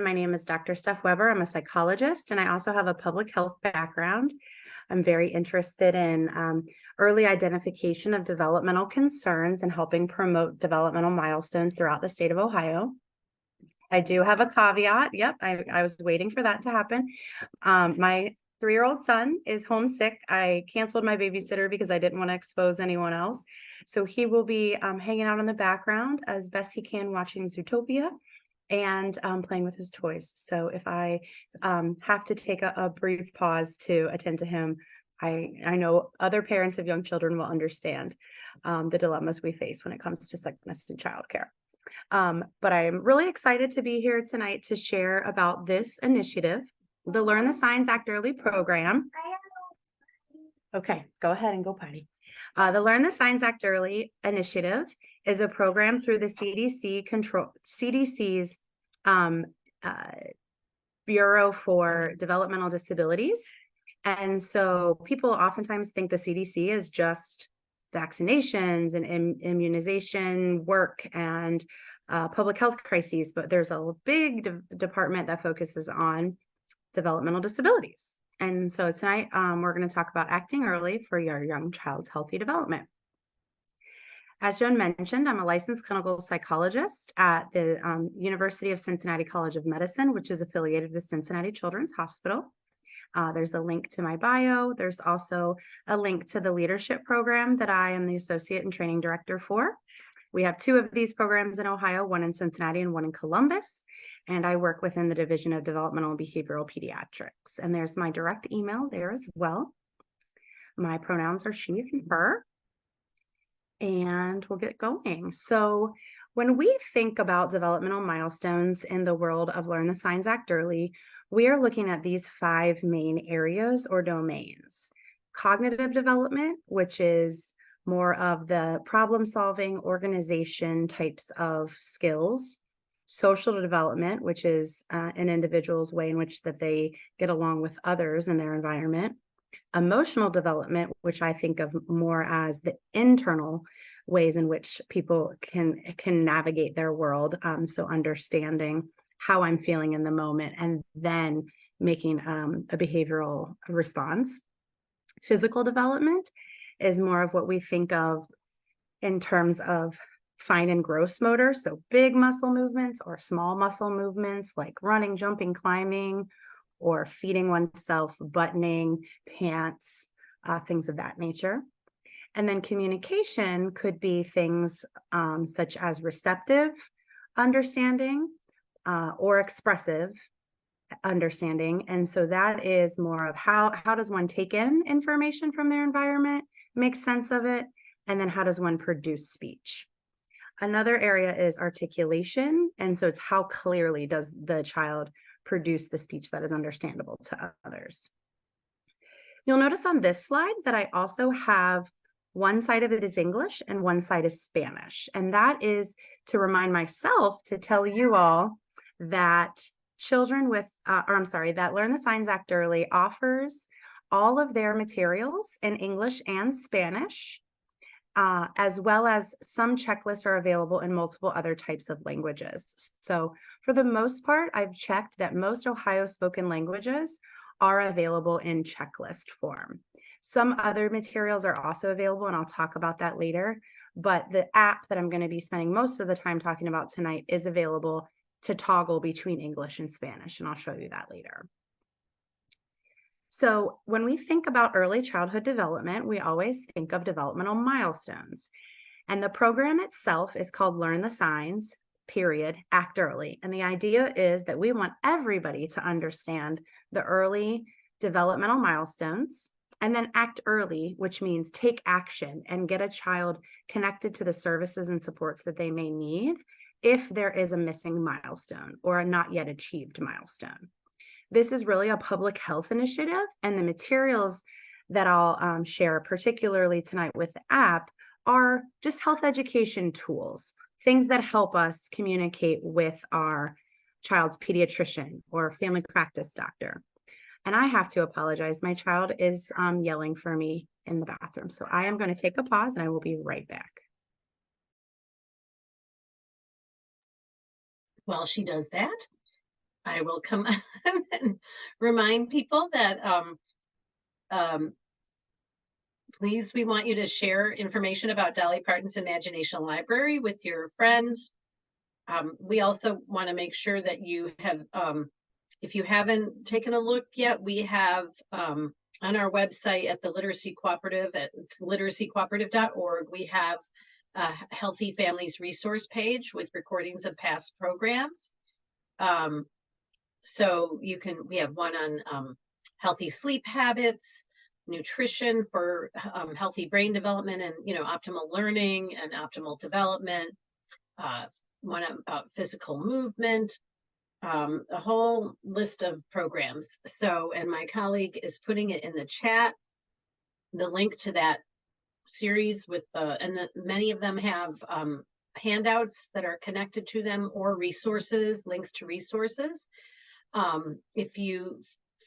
My name is Dr. Steph Weber. I'm a psychologist, and I also have a public health background. I'm very interested in early identification of developmental concerns and helping promote developmental milestones throughout the state of Ohio. I do have a caveat. Yep, I was waiting for that to happen. My 3-year-old son is homesick. I canceled my babysitter because I didn't want to expose anyone else. So he will be hanging out in the background as best he can, watching Zootopia and playing with his toys. So if I have to take a brief pause to attend to him, I know other parents of young children will understand the dilemmas we face when it comes to sickness and childcare. But I'm really excited to be here tonight to share about this initiative, the Learn the Signs Act Early program. Okay, go ahead and go potty. The Learn the Signs Act Early initiative is a program through the CDC's Bureau for Developmental Disabilities. And so people oftentimes think the CDC is just vaccinations and immunization work and public health crises, but there's a big department that focuses on developmental disabilities. And so tonight we're going to talk about acting early for your young child's healthy development. As Joan mentioned, I'm a licensed clinical psychologist at the University of Cincinnati College of Medicine, which is affiliated with Cincinnati Children's Hospital. There's a link to my bio. There's also a link to the leadership program that I am the associate and training director for. We have 2 of these programs in Ohio, one in Cincinnati and one in Columbus. And I work within the Division of Developmental and Behavioral Pediatrics. And there's my direct email there as well. My pronouns are she and her. And we'll get going. So when we think about developmental milestones in the world of Learn the Signs Act Early, we are looking at these 5 main areas or domains. Cognitive development, which is more of the problem-solving organization types of skills. Social development, which is an individual's way in which that they get along with others in their environment. Emotional development, which I think of more as the internal ways in which people can navigate their world. So understanding how I'm feeling in the moment and then making a behavioral response. Physical development is more of what we think of in terms of fine and gross motor. So big muscle movements or small muscle movements like running, jumping, climbing, or feeding oneself, buttoning pants, things of that nature. And then communication could be things such as receptive understanding or expressive understanding. And so that is more of how does one take in information from their environment, make sense of it, and then how does one produce speech. Another area is articulation. And so it's how clearly does the child produce the speech that is understandable to others. You'll notice on this slide that I also have one side of it is English and one side is Spanish. And that is to remind myself to tell you all that children with, that Learn the Signs Act Early offers all of their materials in English and Spanish, as well as some checklists are available in multiple other types of languages. So for the most part, I've checked that most Ohio spoken languages are available in checklist form. Some other materials are also available, and I'll talk about that later. But the app that I'm going to be spending most of the time talking about tonight is available to toggle between English and Spanish, and I'll show you that later. So when we think about early childhood development, we always think of developmental milestones. And the program itself is called Learn the Signs, Act Early. And the idea is that we want everybody to understand the early developmental milestones and then act early, which means take action and get a child connected to the services and supports that they may need if there is a missing milestone or a not yet achieved milestone. This is really a public health initiative, and the materials that I'll share, particularly tonight with the app, are just health education tools, things that help us communicate with our child's pediatrician or family practice doctor. And I have to apologize. My child is yelling for me in the bathroom. So I am going to take a pause and I will be right back. While she does that, I will come and remind people that um, please, we want you to share information about Dolly Parton's Imagination Library with your friends. We also want to make sure that you have, if you haven't taken a look yet, we have on our website at the Literacy Cooperative, it's literacycooperative.org, we have a Healthy Families resource page with recordings of past programs. So we have one on healthy sleep habits, nutrition for healthy brain development and, optimal learning and optimal development, one about physical movement, a whole list of programs. So, and my colleague is putting it in the chat, the link to that series with many of them have handouts that are connected to them or resources, links to resources.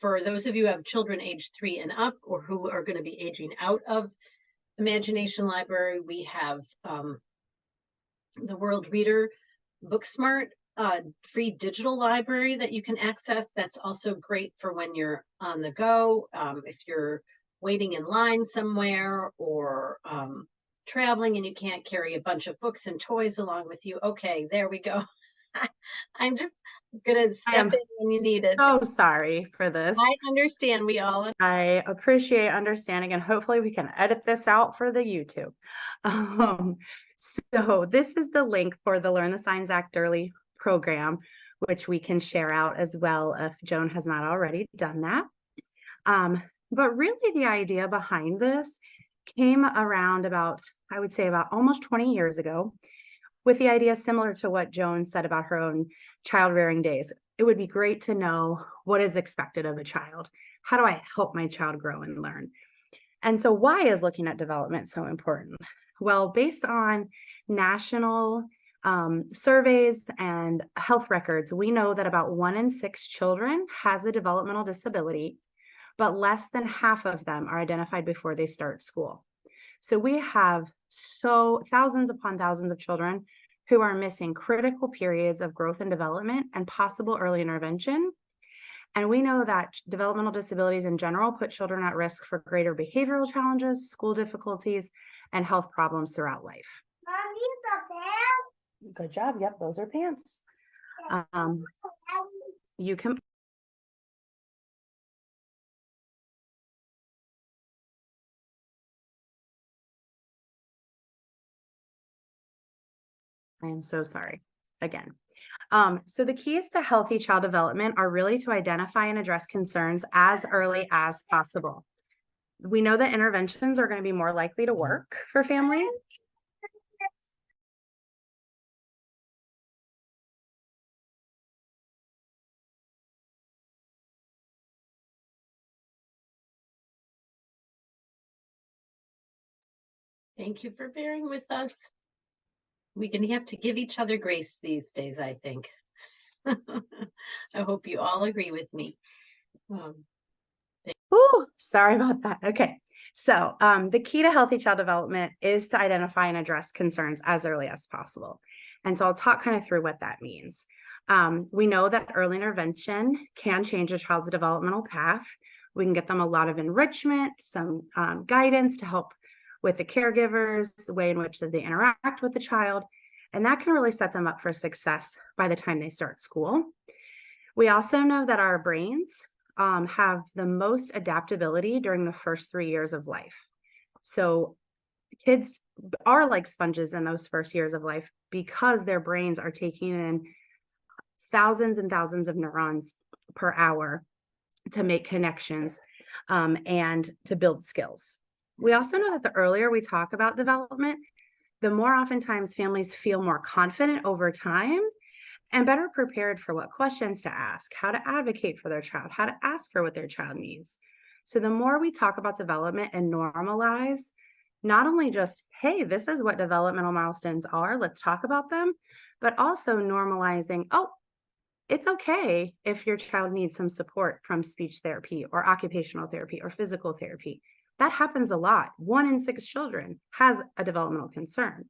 For those of you who have children age 3 and up or who are going to be aging out of Imagination Library, we have the World Reader Booksmart free digital library that you can access. That's also great for when you're on the go, if you're waiting in line somewhere or traveling and you can't carry a bunch of books and toys along with you. Okay, there we go. I'm just gonna step in when you need it. So sorry for this. I understand. I appreciate understanding, and hopefully we can edit this out for the YouTube. So this is the link for the Learn the Signs Act Early program, which we can share out as well if Joan has not already done that. But really the idea behind this came around I would say about almost 20 years ago, with the idea similar to what Joan said about her own child rearing days. It would be great to know what is expected of a child. How do I help my child grow and learn? And so why is looking at development so important? Well, based on national surveys and health records, we know that about 1 in 6 children has a developmental disability, but less than half of them are identified before they start school. So we have thousands upon thousands of children who are missing critical periods of growth and development and possible early intervention. And we know that developmental disabilities in general put children at risk for greater behavioral challenges, school difficulties, and health problems throughout life. Good job. Yep, those are pants. You can. I am so sorry again. So the keys to healthy child development are really to identify and address concerns as early as possible. We know that interventions are going to be more likely to work for families. Thank you for bearing with us. We have to give each other grace these days, I think. I hope you all agree with me. Sorry about that. Okay. So the key to healthy child development is to identify and address concerns as early as possible. And so I'll talk kind of through what that means. We know that early intervention can change a child's developmental path. We can get them a lot of enrichment, some guidance to help with the caregivers, the way in which they interact with the child, and that can really set them up for success by the time they start school. We also know that our brains have the most adaptability during the first 3 years of life. So kids are like sponges in those first years of life because their brains are taking in thousands and thousands of neurons per hour to make connections and to build skills. We also know that the earlier we talk about development, the more oftentimes families feel more confident over time and better prepared for what questions to ask, how to advocate for their child, how to ask for what their child needs. So the more we talk about development and normalize, not only just, hey, this is what developmental milestones are, let's talk about them, but also normalizing, oh, it's okay if your child needs some support from speech therapy or occupational therapy or physical therapy. That happens a lot. 1 in 6 children has a developmental concern.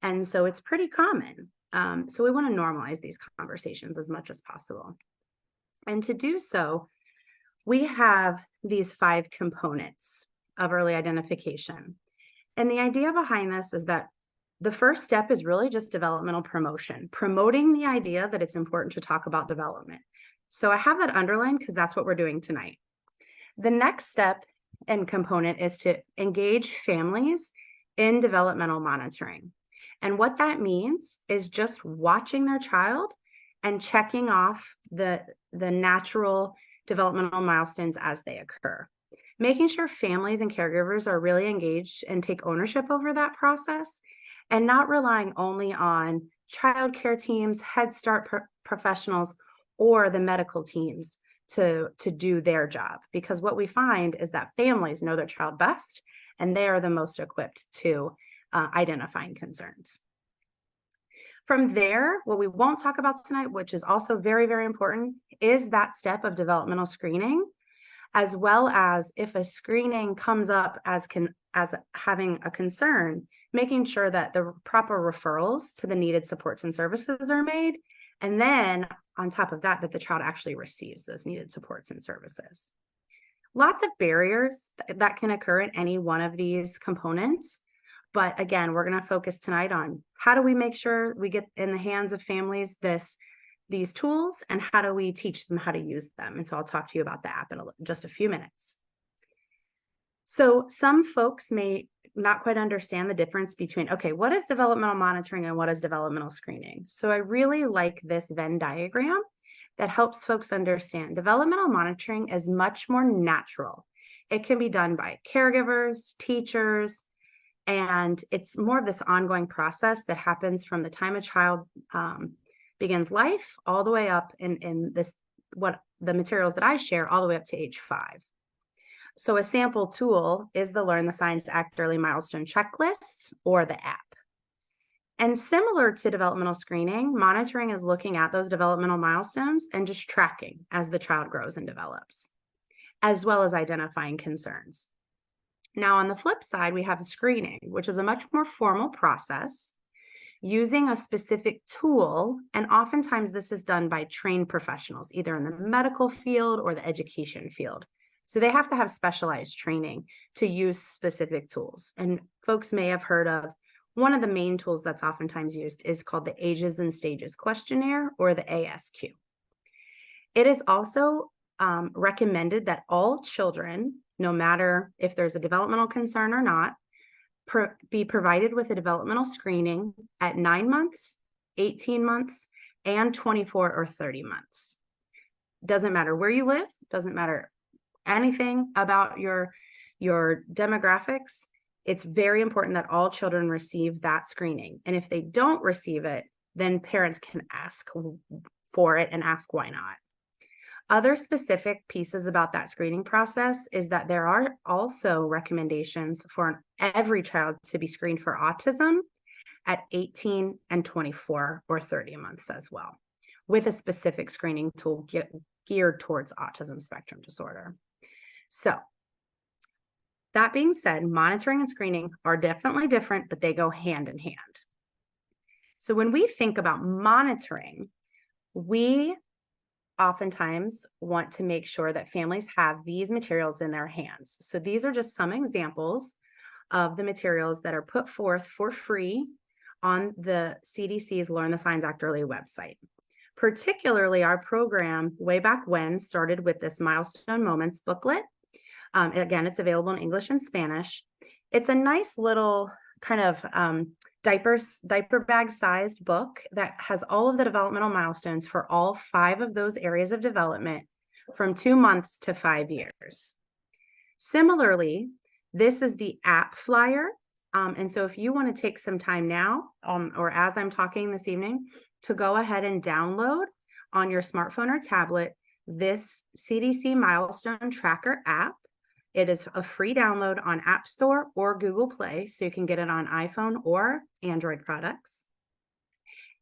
And so it's pretty common. So we want to normalize these conversations as much as possible. And to do so, we have these 5 components of early identification. And the idea behind this is that the first step is really just developmental promotion, promoting the idea that it's important to talk about development. So I have that underlined because that's what we're doing tonight. The next step and component is to engage families in developmental monitoring. And what that means is just watching their child and checking off the natural developmental milestones as they occur. Making sure families and caregivers are really engaged and take ownership over that process, and not relying only on childcare teams, Head Start professionals, or the medical teams to do their job. Because what we find is that families know their child best, and they are the most equipped to identifying concerns. From there, what we won't talk about tonight, which is also very, very important, is that step of developmental screening, as well as if a screening comes up as having a concern, making sure that the proper referrals to the needed supports and services are made. And then on top of that, that the child actually receives those needed supports and services. Lots of barriers that can occur in any one of these components. But again, we're going to focus tonight on how do we make sure we get in the hands of families these tools, and how do we teach them how to use them. And so I'll talk to you about the app in just a few minutes. So some folks may not quite understand the difference between, okay, what is developmental monitoring and what is developmental screening? So I really like this Venn diagram that helps folks understand developmental monitoring is much more natural. It can be done by caregivers, teachers, and it's more of this ongoing process that happens from the time a child begins life all the way up in this, what the materials that I share, all the way up to age 5. So a sample tool is the Learn the Signs Act Early Milestone Checklist, or the app. And similar to developmental screening, monitoring is looking at those developmental milestones and just tracking as the child grows and develops, as well as identifying concerns. Now, on the flip side, we have screening, which is a much more formal process using a specific tool. And oftentimes this is done by trained professionals, either in the medical field or the education field. So they have to have specialized training to use specific tools. And folks may have heard of one of the main tools that's oftentimes used is called the Ages and Stages Questionnaire, or the ASQ. It is also recommended that all children, no matter if there's a developmental concern or not, be provided with a developmental screening at 9 months, 18 months, and 24 or 30 months. Doesn't matter where you live, doesn't matter anything about your demographics. It's very important that all children receive that screening. And if they don't receive it, then parents can ask for it and ask why not. Other specific pieces about that screening process is that there are also recommendations for every child to be screened for autism at 18 and 24 or 30 months as well, with a specific screening tool geared towards autism spectrum disorder. So that being said, monitoring and screening are definitely different, but they go hand in hand. So when we think about monitoring, we oftentimes want to make sure that families have these materials in their hands. So these are just some examples of the materials that are put forth for free on the CDC's Learn the Signs Act Early website. Particularly, our program way back when started with this Milestone Moments booklet. Again, it's available in English and Spanish. It's a nice little kind of diaper bag sized book that has all of the developmental milestones for all 5 of those areas of development from 2 months to 5 years. Similarly, this is the app flyer. And so if you want to take some time now, or as I'm talking this evening, to go ahead and download on your smartphone or tablet this CDC Milestone Tracker app. It is a free download on App Store or Google Play, so you can get it on iPhone or Android products.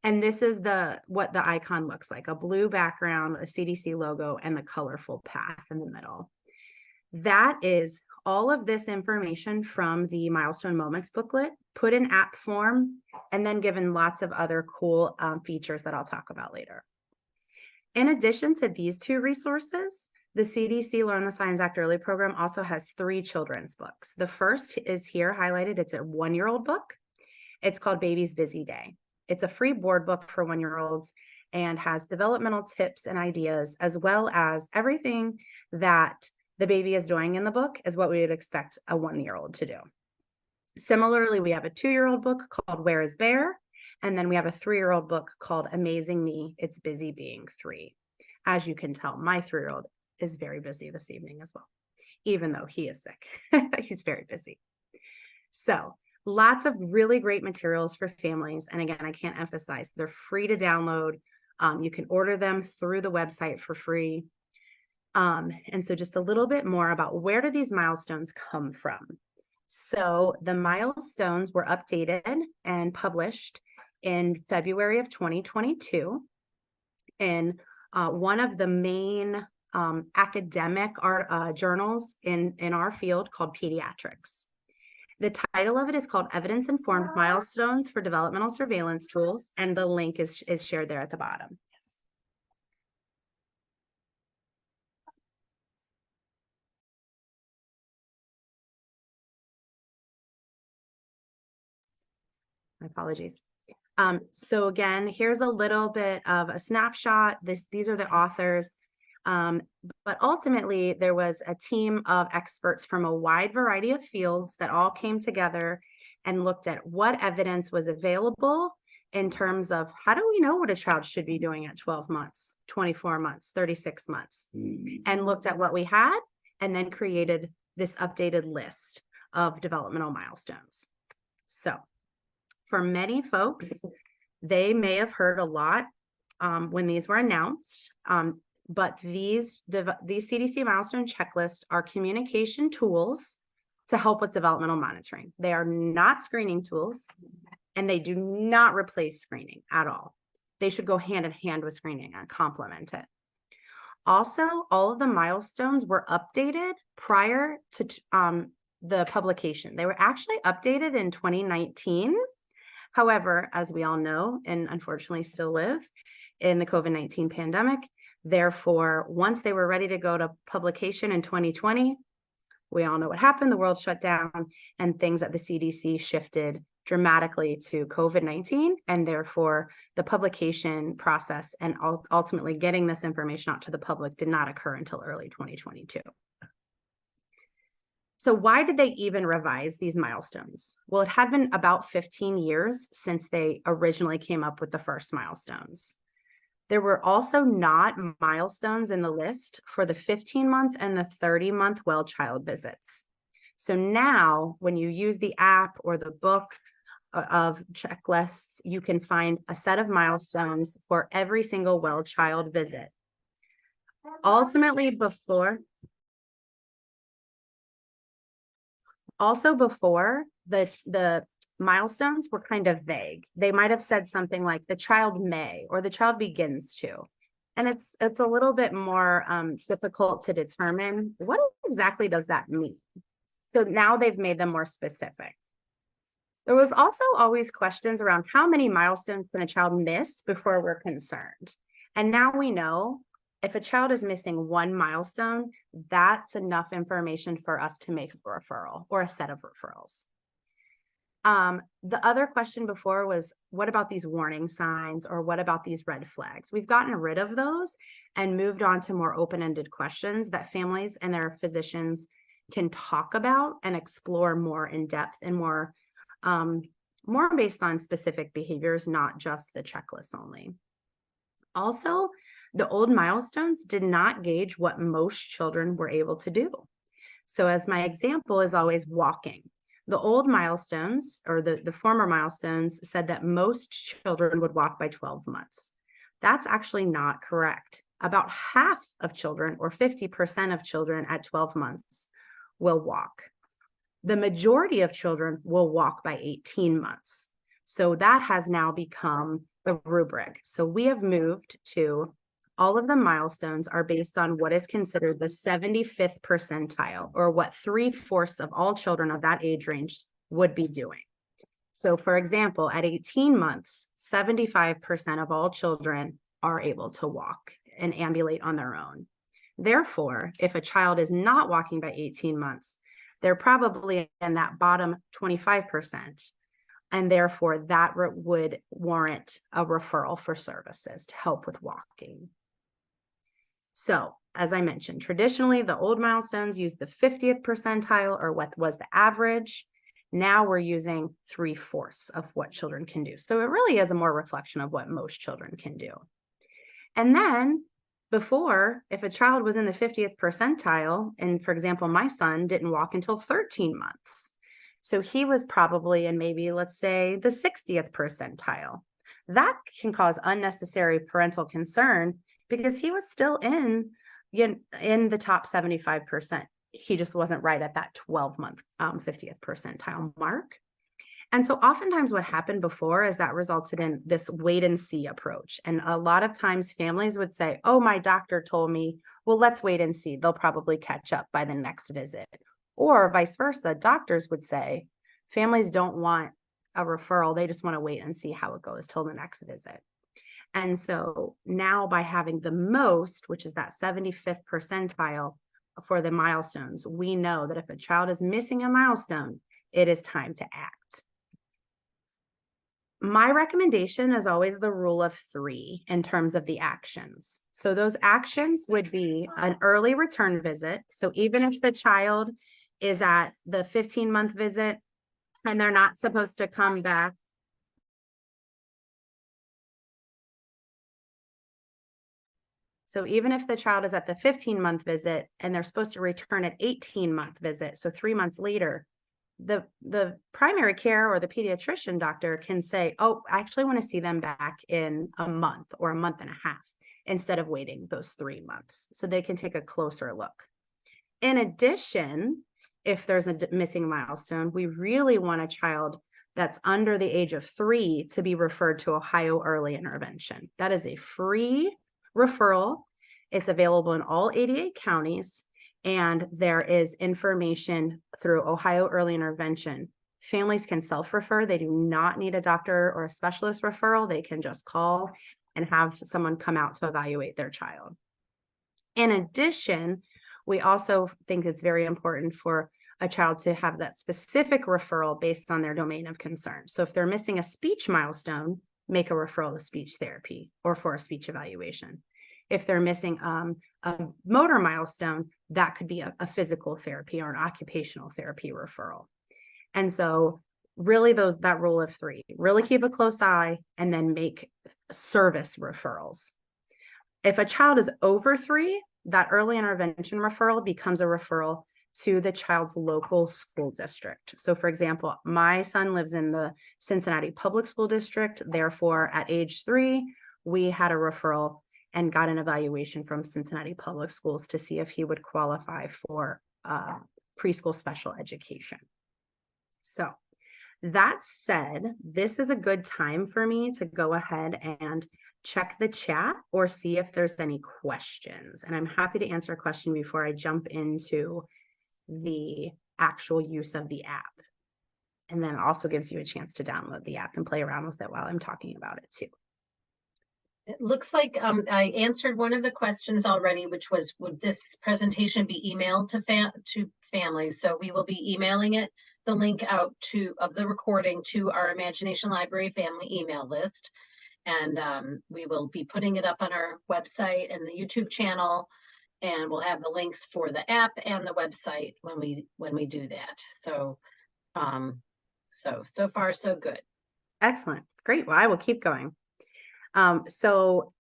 And this is what the icon looks like: a blue background, a CDC logo, and the colorful path in the middle. That is all of this information from the Milestone Moments booklet, put in app form, and then given lots of other cool features that I'll talk about later. In addition to these two resources, the CDC Learn the Signs Act Early program also has 3 children's books. The first is here highlighted. It's a 1-year-old book. It's called Baby's Busy Day. It's a free board book for 1-year-olds and has developmental tips and ideas, as well as everything that the baby is doing in the book is what we would expect a 1-year-old to do. Similarly, we have a 2-year-old book called Where is Bear? And then we have a 3-year-old book called Amazing Me, It's Busy Being 3. As you can tell, my 3-year-old is very busy this evening as well, even though he is sick. He's very busy. So lots of really great materials for families. And again, I can't emphasize, they're free to download. You can order them through the website for free. And so just a little bit more about where do these milestones come from? So the milestones were updated and published in February of 2022 in one of the main academic journals in our field called Pediatrics. The title of it is called Evidence-Informed Milestones for Developmental Surveillance Tools, and the link is shared there at the bottom. My apologies. So again, here's a little bit of a snapshot. These are the authors. But ultimately, there was a team of experts from a wide variety of fields that all came together and looked at what evidence was available in terms of how do we know what a child should be doing at 12 months, 24 months, 36 months, and looked at what we had and then created this updated list of developmental milestones. So for many folks, they may have heard a lot when these were announced, but these CDC milestone checklists are communication tools to help with developmental monitoring. They are not screening tools, and they do not replace screening at all. They should go hand in hand with screening and complement it. Also, all of the milestones were updated prior to the publication. They were actually updated in 2019. However, as we all know, and unfortunately still live in the COVID-19 pandemic, therefore, once they were ready to go to publication in 2020, we all know what happened. The world shut down and things at the CDC shifted dramatically to COVID-19, and therefore the publication process and ultimately getting this information out to the public did not occur until early 2022. So why did they even revise these milestones? Well, it had been about 15 years since they originally came up with the first milestones. There were also not milestones in the list for the 15-month and the 30-month well child visits. So now when you use the app or the book of checklists, you can find a set of milestones for every single well child visit. Ultimately, before the milestones were kind of vague. They might have said something like the child may, or the child begins to. And it's a little bit more difficult to determine what exactly does that mean. So now they've made them more specific. There was also always questions around how many milestones can a child miss before we're concerned. And now we know if a child is missing 1 milestone, that's enough information for us to make a referral or a set of referrals. The other question before was, what about these warning signs, or what about these red flags? We've gotten rid of those and moved on to more open-ended questions that families and their physicians can talk about and explore more in depth and more based on specific behaviors, not just the checklists only. Also, the old milestones did not gauge what most children were able to do. So as my example is always walking. The old milestones, or the former milestones, said that most children would walk by 12 months. That's actually not correct. About half of children, or 50% of children at 12 months, will walk. The majority of children will walk by 18 months. So that has now become the rubric. So we have moved to all of the milestones are based on what is considered the 75th percentile, or what 3/4 of all children of that age range would be doing. So for example, at 18 months, 75% of all children are able to walk and ambulate on their own. Therefore, if a child is not walking by 18 months, they're probably in that bottom 25%. And therefore, that would warrant a referral for services to help with walking. So, as I mentioned, traditionally, the old milestones used the 50th percentile, or what was the average. Now we're using 3/4 of what children can do. So it really is a more reflection of what most children can do. And then before, if a child was in the 50th percentile, and for example, my son didn't walk until 13 months. So he was probably in maybe, let's say, the 60th percentile. That can cause unnecessary parental concern because he was still in the top 75%. He just wasn't right at that 12-month 50th percentile mark. And so oftentimes what happened before is that resulted in this wait and see approach. And a lot of times families would say, oh, my doctor told me, well, let's wait and see. They'll probably catch up by the next visit. Or vice versa, doctors would say, families don't want a referral. They just want to wait and see how it goes till the next visit. And so now by having the most, which is that 75th percentile for the milestones, we know that if a child is missing a milestone, it is time to act. My recommendation is always the rule of 3 in terms of the actions. So those actions would be an early return visit. So even if the child is at the 15-month visit and they're not supposed to come back. So even if the child is at the 15-month visit and they're supposed to return at 18-month visit, so 3 months later, the primary care or the pediatrician doctor can say, oh, I actually want to see them back in a month or a month and a half instead of waiting those 3 months. So they can take a closer look. In addition, if there's a missing milestone, we really want a child that's under the age of 3 to be referred to Ohio Early Intervention. That is a free referral. It's available in all 88 counties, and there is information through Ohio Early Intervention. Families can self-refer. They do not need a doctor or a specialist referral. They can just call and have someone come out to evaluate their child. In addition, we also think it's very important for a child to have that specific referral based on their domain of concern. So if they're missing a speech milestone, make a referral to speech therapy or for a speech evaluation. If they're missing a motor milestone, that could be a physical therapy or an occupational therapy referral. And so really that rule of 3, really keep a close eye and then make service referrals. If a child is over 3, that early intervention referral becomes a referral to the child's local school district. So for example, my son lives in the Cincinnati Public School District. Therefore, at age 3, we had a referral and got an evaluation from Cincinnati Public Schools to see if he would qualify for preschool special education. So that said, this is a good time for me to go ahead and check the chat or see if there's any questions. And I'm happy to answer a question before I jump into the actual use of the app. And then it also gives you a chance to download the app and play around with it while I'm talking about it too. It looks like I answered one of the questions already, which was, would this presentation be emailed to families? So we will be emailing the link out of the recording to our Imagination Library family email list. And we will be putting it up on our website and the YouTube channel. And we'll have the links for the app and the website when we do that. So, so far, so good. Excellent. Great. Well, I will keep going. So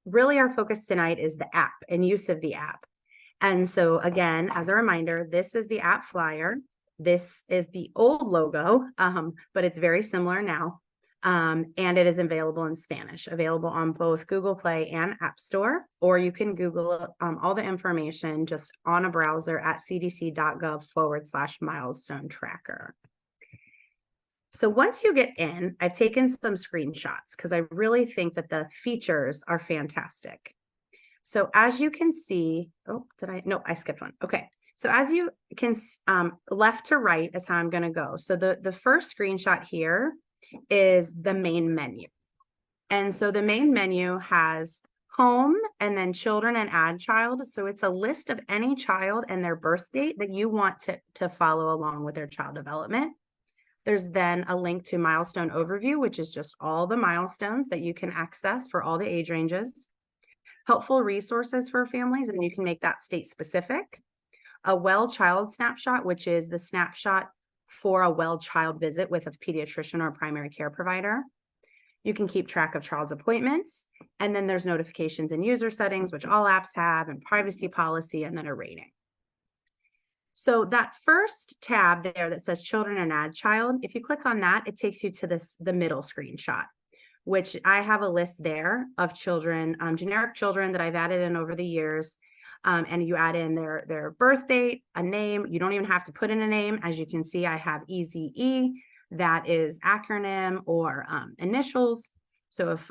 really our focus tonight is the app and use of the app. And so again, as a reminder, this is the app flyer. This is the old logo, but it's very similar now. And it is available in Spanish, available on both Google Play and App Store, or you can Google all the information just on a browser at cdc.gov/milestone tracker. So once you get in, I've taken some screenshots because I really think that the features are fantastic. So as you can see, I skipped one. Okay. So as you can, left to right is how I'm going to go. So the first screenshot here is the main menu. And so the main menu has home, and then children and add child. So it's a list of any child and their birth date that you want to follow along with their child development. There's then a link to milestone overview, which is just all the milestones that you can access for all the age ranges. Helpful resources for families, and you can make that state specific. A well child snapshot, which is the snapshot for a well child visit with a pediatrician or primary care provider. You can keep track of child's appointments. And then there's notifications and user settings, which all apps have, and privacy policy, and then a rating. So that first tab there that says children and add child, if you click on that, it takes you to the middle screenshot, which I have a list there of children, generic children that I've added in over the years. And you add in their birth date, a name. You don't even have to put in a name. As you can see, I have EZE, that is acronym or initials. So if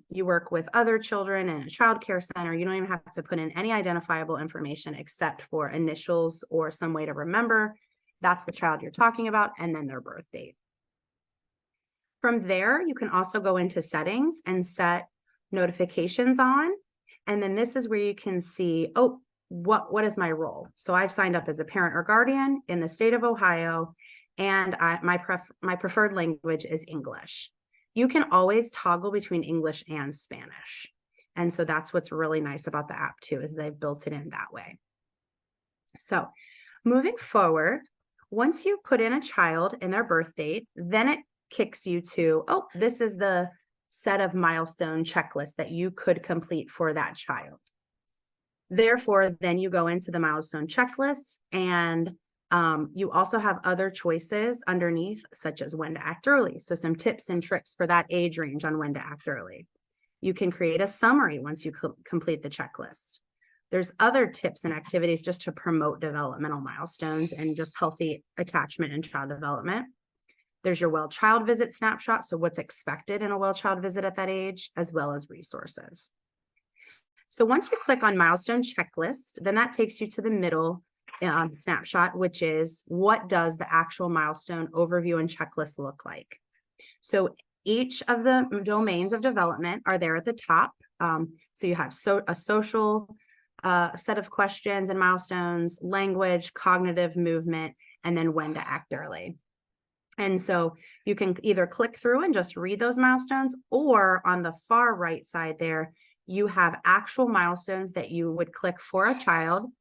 you work with other children in a childcare center, you don't even have to put in any identifiable information except for initials or some way to remember that's the child you're talking about, and then their birth date. From there, you can also go into settings and set notifications on. And then this is where you can see, oh, what is my role? So I've signed up as a parent or guardian in the state of Ohio, and my preferred language is English. You can always toggle between English and Spanish. And so that's what's really nice about the app too, is they've built it in that way. So moving forward, once you put in a child and their birth date, then it kicks you to, oh, this is the set of milestone checklists that you could complete for that child. Therefore, then you go into the milestone checklist, and you also have other choices underneath, such as when to act early. So some tips and tricks for that age range on when to act early. You can create a summary once you complete the checklist. There's other tips and activities just to promote developmental milestones and just healthy attachment and child development. There's your well child visit snapshot, so what's expected in a well child visit at that age, as well as resources. So once you click on milestone checklist, then that takes you to the middle snapshot, which is what does the actual milestone overview and checklist look like. So each of the domains of development are there at the top. So you have a social set of questions and milestones, language, cognitive, movement, and then when to act early. And so you can either click through and just read those milestones, or on the far right side there, you have actual milestones that you would click for a child.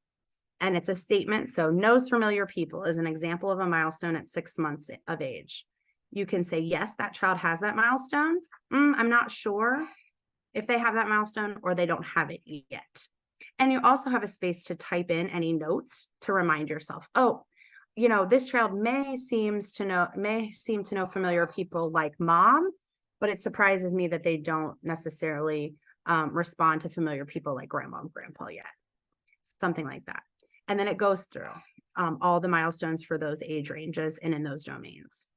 And it's a statement. So knows familiar people is an example of a milestone at 6 months of age. You can say, yes, that child has that milestone. I'm not sure if they have that milestone, or they don't have it yet. And you also have a space to type in any notes to remind yourself, oh, you know, this child may seem to know familiar people like mom, but it surprises me that they don't necessarily respond to familiar people like grandma and grandpa yet. Something like that. And then it goes through all the milestones for those age ranges and in those domains.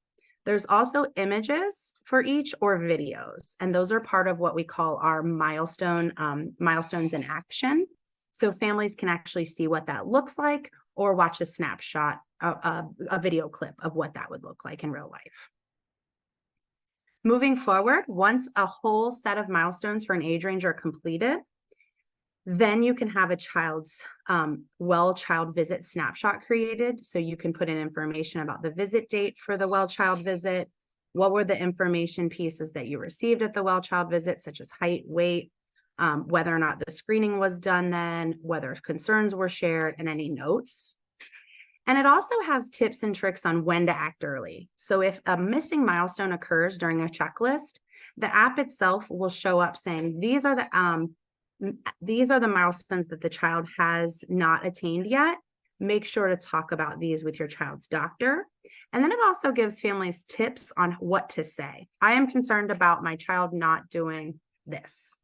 There's also images for each, or videos, and those are part of what we call our milestones in action. So families can actually see what that looks like, or watch a snapshot, a video clip of what that would look like in real life. Moving forward, once a whole set of milestones for an age range are completed, then you can have a child's well child visit snapshot created. So you can put in information about the visit date for the well child visit. What were the information pieces that you received at the well child visit, such as height, weight, whether or not the screening was done then, whether concerns were shared, and any notes. And it also has tips and tricks on when to act early. So if a missing milestone occurs during a checklist, the app itself will show up saying, these are the milestones that the child has not attained yet. Make sure to talk about these with your child's doctor. And then it also gives families tips on what to say. I am concerned about my child not doing this.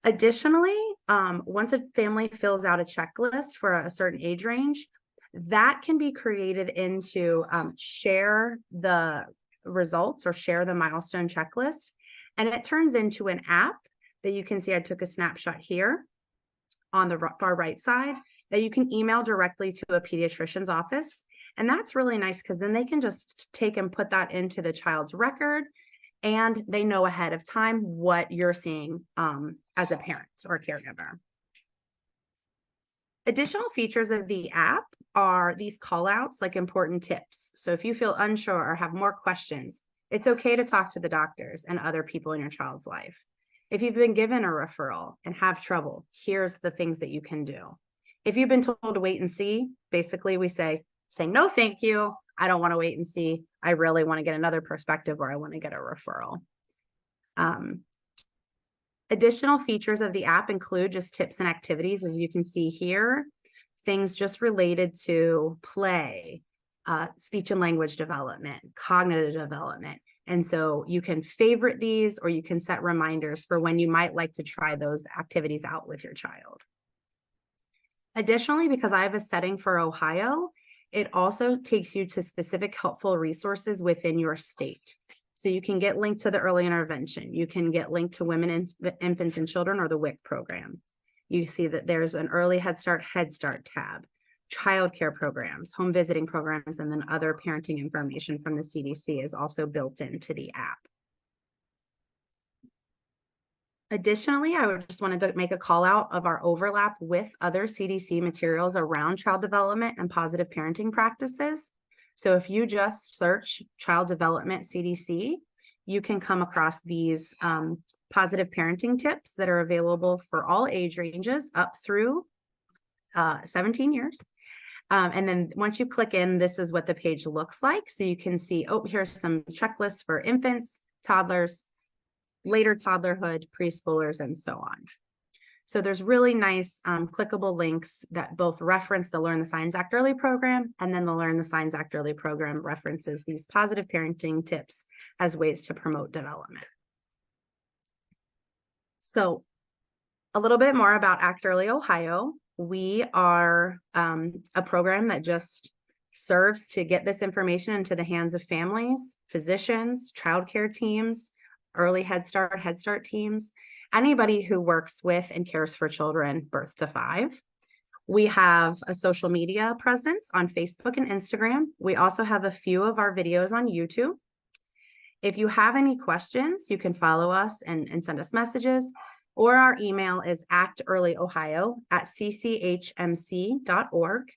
Additionally, once a family fills out a checklist for a certain age range, that can be created into share the results or share the milestone checklist. And it turns into an app that you can see. I took a snapshot here on the far right side that you can email directly to a pediatrician's office. And that's really nice, because then they can just take and put that into the child's record, and they know ahead of time what you're seeing as a parent or caregiver. Additional features of the app are these call outs, like important tips. So if you feel unsure or have more questions, it's okay to talk to the doctors and other people in your child's life. If you've been given a referral and have trouble, here's the things that you can do. If you've been told to wait and see, basically we say no, thank you. I don't want to wait and see. I really want to get another perspective, or I want to get a referral. Additional features of the app include just tips and activities, as you can see here, things just related to play, speech and language development, cognitive development. And so you can favorite these, or you can set reminders for when you might like to try those activities out with your child. Additionally, because I have a setting for Ohio, it also takes you to specific helpful resources within your state. So you can get linked to the early intervention. You can get linked to Women, Infants, and Children, or the WIC program. You see that there's an early Head Start tab, childcare programs, home visiting programs, and then other parenting information from the CDC is also built into the app. Additionally, I would just wanted to make a call out of our overlap with other CDC materials around child development and positive parenting practices. So if you just search child development CDC, you can come across these positive parenting tips that are available for all age ranges up through 17 years. And then once you click in, this is what the page looks like. So you can see, oh, here's some checklists for infants, toddlers, later toddlerhood, preschoolers, and so on. So there's really nice clickable links that both reference the Learn the Signs Act Early program, and then the Learn the Signs Act Early program references these positive parenting tips as ways to promote development. So a little bit more about Act Early Ohio. We are a program that just serves to get this information into the hands of families, physicians, childcare teams, early Head Start teams, anybody who works with and cares for children birth to 5. We have a social media presence on Facebook and Instagram. We also have a few of our videos on YouTube. If you have any questions, you can follow us and send us messages, or our email is actearlyohio@cchmc.org.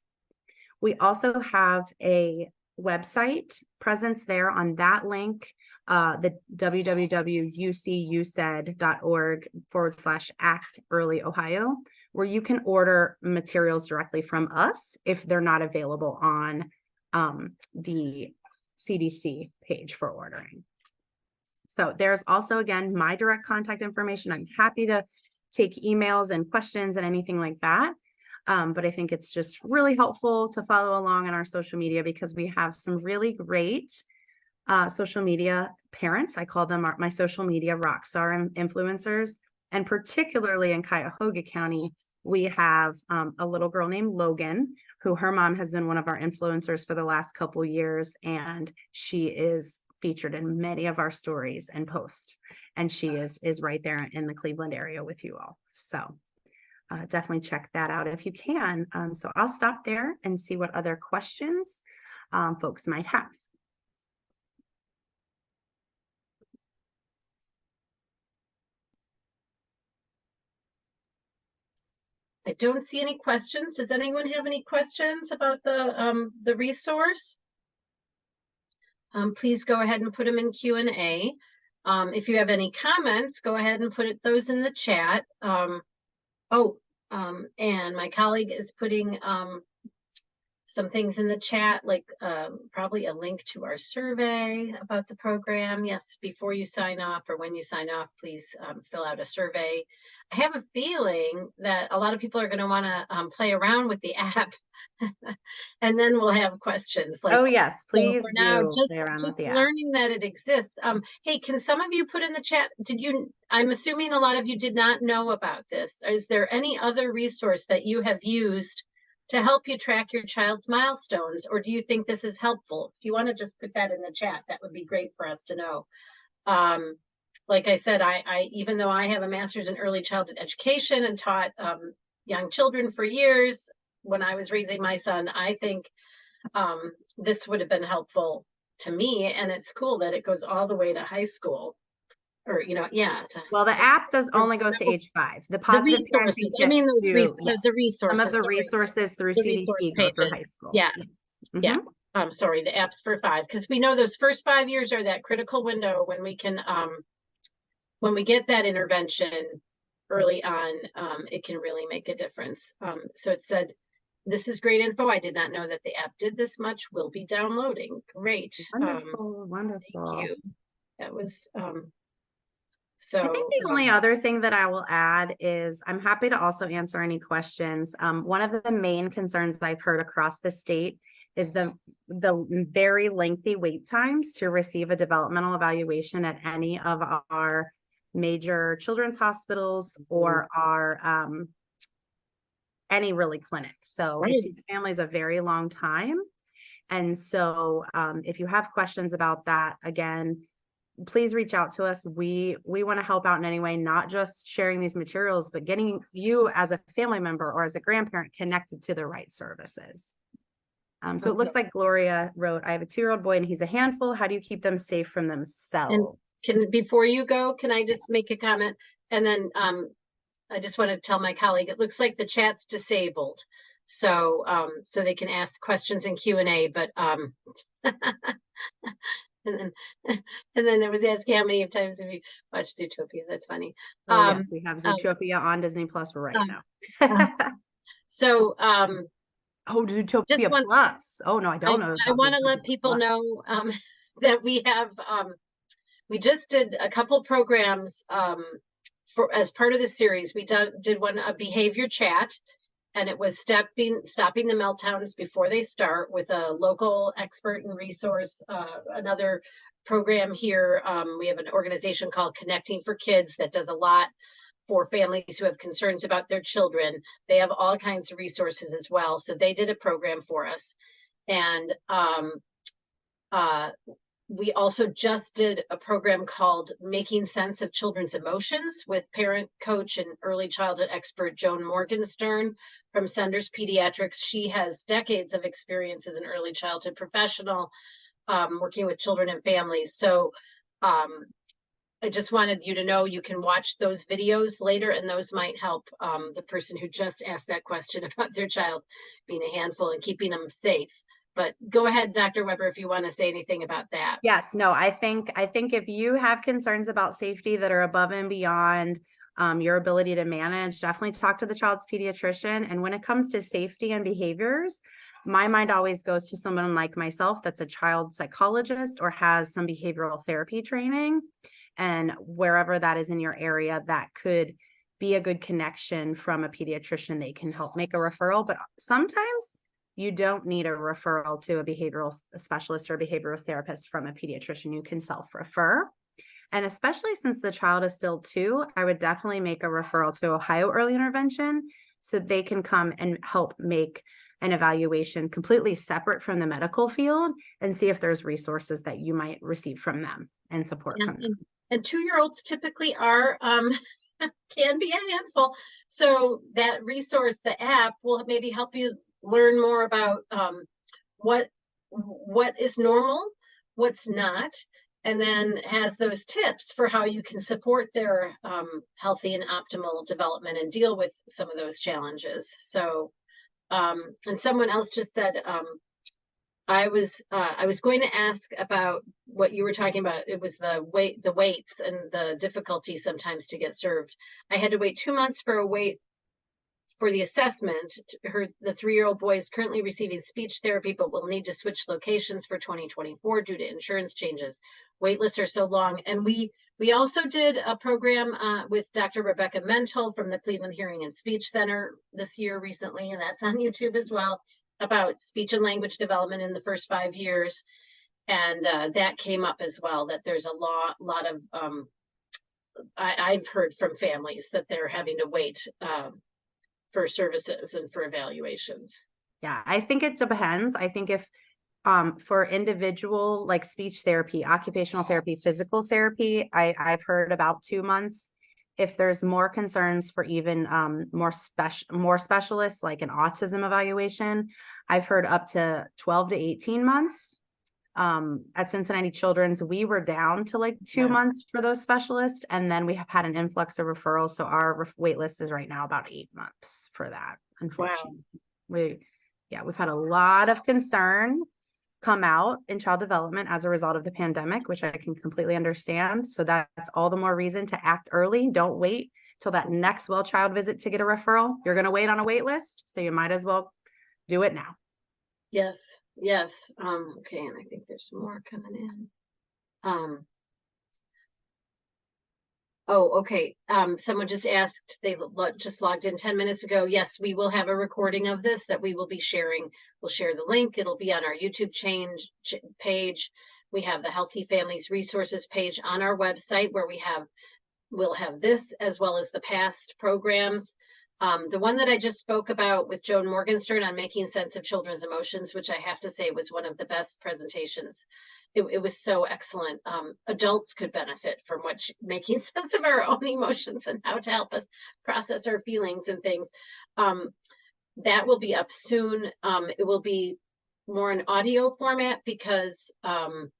We also have a website presence there on that link, the www.ucused.org/ActEarlyOhio, where you can order materials directly from us if they're not available on the CDC page for ordering. So there's also, again, my direct contact information. I'm happy to take emails and questions and anything like that. But I think it's just really helpful to follow along on our social media, because we have some really great social media parents. I call them my social media rock star influencers. And particularly in Cuyahoga County, we have a little girl named Logan, who her mom has been one of our influencers for the last couple years. And she is featured in many of our stories and posts. And she is right there in the Cleveland area with you all. So definitely check that out if you can. So I'll stop there and see what other questions folks might have. I don't see any questions. Does anyone have any questions about the resource? Please go ahead and put them in Q&A. If you have any comments, go ahead and put those in the chat. And my colleague is putting some things in the chat, like probably a link to our survey about the program. Yes, before you sign off or when you sign off, please fill out a survey. I have a feeling that a lot of people are going to want to play around with the app, and then we'll have questions. Like, oh yes, please so for now, just play around with the app. Learning that it exists. Hey, can some of you put in the chat? I'm assuming a lot of you did not know about this. Is there any other resource that you have used to help you track your child's milestones, or do you think this is helpful? If you want to just put that in the chat, that would be great for us to know. Like I said, I even though I have a master's in early childhood education and taught young children for years, when I was raising my son, I think this would have been helpful to me, and it's cool that it goes all the way to high school, or, Well, the app only goes to age 5. The the positive resources. parenting I mean, kits do, yes. the Some of resources, the sorry, resources through the resource CDC go through pages. high school. Yeah. Yes. Yeah. Mhm. Sorry, the apps for 5, because we know those first 5 years are that critical window when we get that intervention early on, it can really make a difference. So it said, this is great info. I did not know that the app did this much. We'll be downloading. Great. Wonderful, Thank wonderful. you. That was, I so. think the only other thing that I will add is I'm happy to also answer any questions. One of the main concerns I've heard across the state is the very lengthy wait times to receive a developmental evaluation at any of our major children's hospitals or our any really clinic. So it Right. takes families a very long time. And so if you have questions about that, again, please reach out to us. We want to help out in any way, not just sharing these materials, but getting you as a family member or as a grandparent connected to the right services. So it looks like Gloria wrote, I have a 2-year-old boy and he's a handful. How do you keep them safe from themselves? And before you go, can I just make a comment? And then I just want to tell my colleague, it looks like the chat's disabled. So so they can ask questions in Q&A, but and then there was asking how many times have you watched Zootopia? That's funny. Oh, yes, we have Zootopia on Disney Plus right now. So oh, Zootopia Plus. Oh no, I don't know. I want to let people know that we have we just did a couple programs for as part of the series. We did one, a behavior chat, and it was stopping the meltdowns before they start, with a local expert and resource. Another program here, we have an organization called Connecting for Kids that does a lot for families who have concerns about their children. They have all kinds of resources as well. So they did a program for us. And we also just did a program called Making Sense of Children's Emotions with parent, coach, and early childhood expert Joan Morgenstern from Senders Pediatrics. She has decades of experience as an early childhood professional, working with children and families. So I just wanted you to know you can watch those videos later, and those might help the person who just asked that question about their child being a handful and keeping them safe. But go ahead, Dr. Weber, if you want to say anything about that. Yes, no, I think if you have concerns about safety that are above and beyond your ability to manage, definitely talk to the child's pediatrician. And when it comes to safety and behaviors, my mind always goes to someone like myself that's a child psychologist or has some behavioral therapy training. And wherever that is in your area, that could be a good connection from a pediatrician. They can help make a referral, but sometimes you don't need a referral to a behavioral specialist or behavioral therapist from a pediatrician. You can self-refer. And especially since the child is still 2, I would definitely make a referral to Ohio Early Intervention so they can come and help make an evaluation completely separate from the medical field and see if there's resources that you might receive from them and support from them. And 2-year-olds typically are can be a handful. So that resource, the app, will maybe help you learn more about what is normal, what's not, and then has those tips for how you can support their healthy and optimal development and deal with some of those challenges. So and someone else just said, I was going to ask about what you were talking about. It was the weights and the difficulty sometimes to get served. I had to wait 2 months for a wait for the assessment. The 3-year-old boy is currently receiving speech therapy, but will need to switch locations for 2024 due to insurance changes. Wait lists are so long. And we also did a program with Dr. Rebecca Mental from the Cleveland Hearing and Speech Center this year recently, and that's on YouTube as well, about speech and language development in the first 5 years. And that came up as well, that there's a lot of, I've heard from families that they're having to wait for services and for evaluations. Yeah, I think it depends. I think if for individual like speech therapy, occupational therapy, physical therapy, I've heard about 2 months. If there's more concerns for even more specialists, like an autism evaluation, I've heard up to 12 to 18 months. At Cincinnati Children's, we were down to like 2 months for those specialists. And then we have had an influx of referrals. So our wait list is right now about 8 months for that. Unfortunately, we've had a lot of concern come out in child development as a result of the pandemic, which I can completely understand. So that's all the more reason to act early. Don't wait till that next well child visit to get a referral. You're going to wait on a wait list, so you might as well do it now. Yes, yes. Okay, and I think there's more coming in. Oh, okay. Someone just asked, they just logged in 10 minutes ago. Yes, we will have a recording of this that we will be sharing. We'll share the link. It'll be on our YouTube page. We have the Healthy Families Resources page on our website where we'll have this as well as the past programs. The one that I just spoke about with Joan Morgenstern on making sense of children's emotions, which I have to say was one of the best presentations. It was so excellent. Adults could benefit from making sense of our own emotions and how to help us process our feelings and things. That will be up soon. It will be more in audio format because the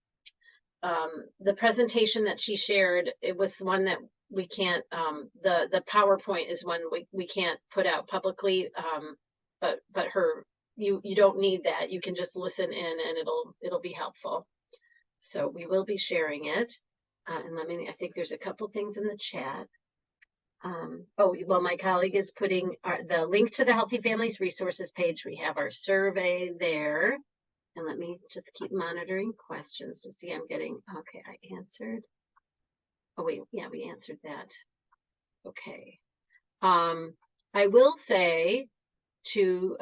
presentation that she shared, it was one that we can't, the PowerPoint is one we can't put out publicly, but you don't need that. You can just listen in and it'll be helpful. So we will be sharing it. And I think there's a couple things in the chat. Well, my colleague is putting the link to the Healthy Families Resources page. We have our survey there. And let me just keep monitoring questions to see okay, I answered. Oh, wait, yeah, we answered that. Okay. I will say to,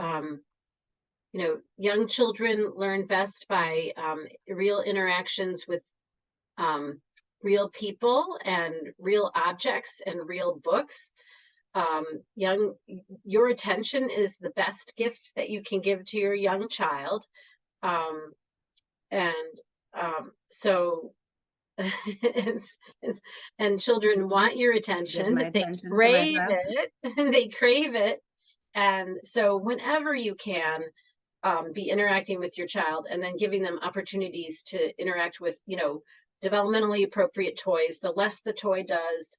young children learn best by real interactions with real people and real objects and real books. Your attention is the best gift that you can give to your young child. So and children want your attention, they crave it. And so whenever you can, be interacting with your child and then giving them opportunities to interact with, developmentally appropriate toys. The less the toy does,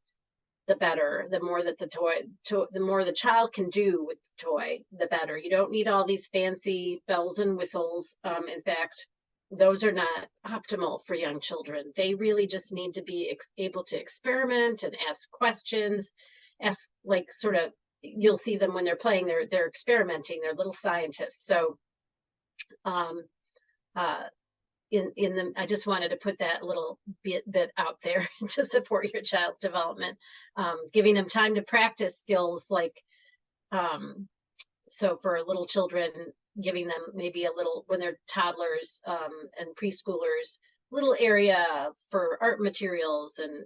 the better. The more that the more the child can do with the toy, the better. You don't need all these fancy bells and whistles. In fact, those are not optimal for young children. They really just need to be able to experiment and ask questions, you'll see them when they're playing, they're experimenting, they're little scientists. So I just wanted to put that little bit out there to support your child's development, giving them time to practice skills so for little children, giving them maybe a little, when they're toddlers and preschoolers, little area for art materials. And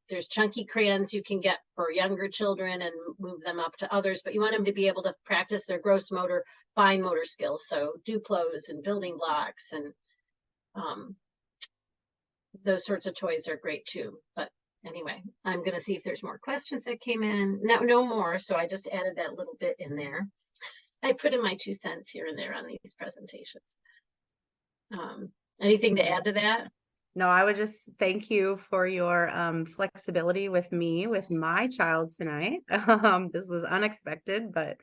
there's chunky crayons you can get for younger children and move them up to others, but you want them to be able to practice their gross motor, fine motor skills. So Duplos and building blocks and those sorts of toys are great too. But anyway, I'm going to see if there's more questions that came in. No more. So I just added that little bit in there. I put in my 2 cents here and there on these presentations. Anything to add to that? No, I would just thank you for your flexibility with me, with my child tonight. This was unexpected, but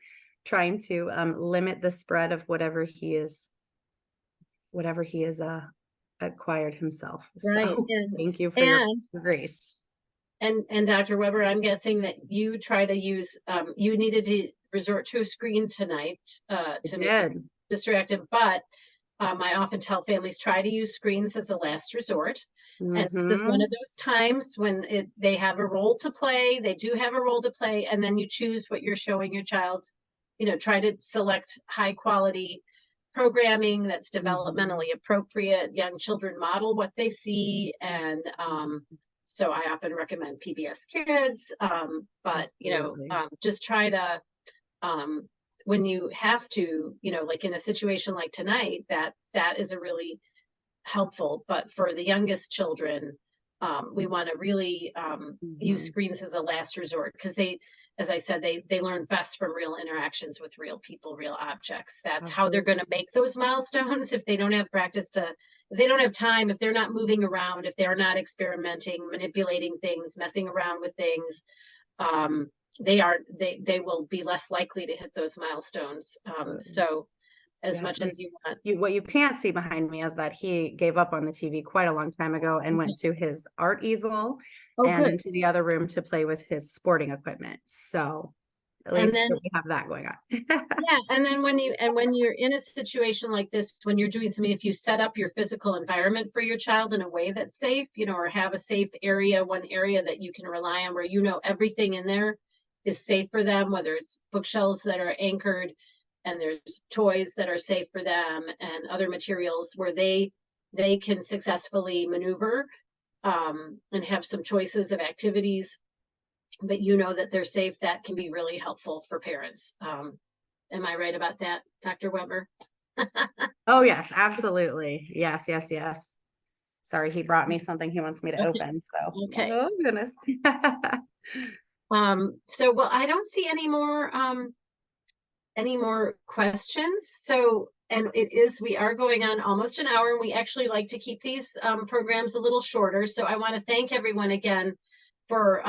trying to limit the spread of whatever he is acquired himself. Right. So thank you for your grace. And Dr. Weber, I'm guessing that you try to use, you needed to resort to a screen tonight to make it distractive, but I often tell families try to use screens as a last resort. And this is one of those times when they have a role to play, they do have a role to play, and then you choose what you're showing your child. Try to select high quality programming that's developmentally appropriate. Young children model what they see, and so I often recommend PBS Kids, but just try to when you have to, like in a situation like tonight, that is a really helpful. But for the youngest children, we want to really use screens as a last resort, because as I said, they learn best from real interactions with real people, real objects. That's how they're Absolutely. going to make those milestones. If they don't have practice to, if they don't have time, if they're not moving around, if they're not experimenting, manipulating things, messing around with things, they will be less likely to hit those milestones. Absolutely. So as Yes, much and as you want. what you can't see behind me is that he gave up on the TV quite a long time ago and went to his art easel Oh, and good. into the other room to play with his sporting equipment. So at And least then, we have that going on. yeah, and then when you're in a situation like this, when you're doing something, if you set up your physical environment for your child in a way that's safe, you know, or have a safe area, one area that you can rely on where you know everything in there is safe for them, whether it's bookshelves that are anchored and there's toys that are safe for them and other materials where they can successfully maneuver and have some choices of activities, but you know that they're safe, that can be really helpful for parents. Am I right about that, Dr. Weber? Oh, yes, absolutely. Yes, yes, yes. Sorry, he brought me something he wants me to Okay. open. So, Okay. oh, goodness. So, well, I don't see any more questions. So, and we are going on almost an hour, and we actually like to keep these programs a little shorter. So I want to thank everyone again for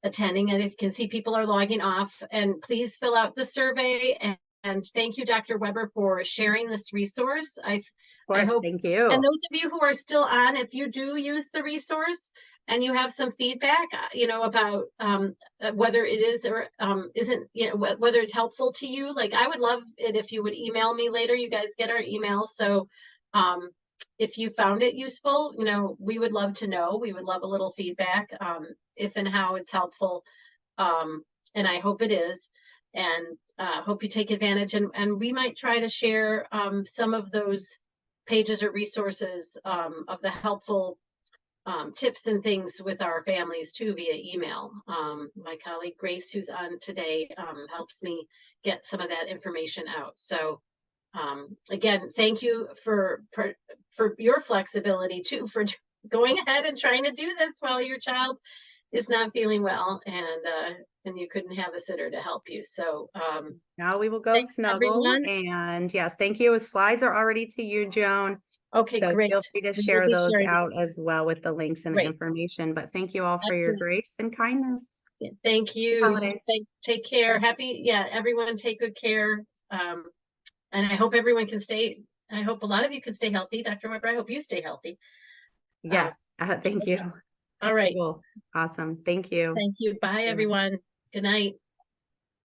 attending. And you can see people are logging off, and please fill out the survey. And thank you, Dr. Weber, for sharing this resource. Of I course, hope, thank and you. those of you who are still on, if you do use the resource and you have some feedback, you know, about whether it is or isn't, you know, whether it's helpful to you, like I would love it if you would email me later. You guys get our emails. So if you found it useful, you know, we would love to know. We would love a little feedback if and how it's helpful. And I hope it is. And hope you take advantage. And we might try to share some of those pages or resources of the helpful tips and things with our families too via email. My colleague Grace, who's on today, helps me get some of that information out. So again, thank you for your flexibility too, for going ahead and trying to do this while your child is not feeling well and you couldn't have a sitter to help you. So Now we will go thanks snuggle. everyone. And yes, thank you. Slides are already to you, Joan. Okay, So great. feel free to We will share be those sharing. out as well with the links and the Great. information. But thank you all for your Excellent. grace and kindness. Thank you. Holidays. Take care. Happy, yeah, everyone take good care. And I hope everyone can stay. I hope a lot of you can stay healthy. Dr. Weber, I hope you stay healthy. Yes. Thank you. All right. Cool. Awesome. Thank you. Thank you. Bye, Yeah. everyone. Good night.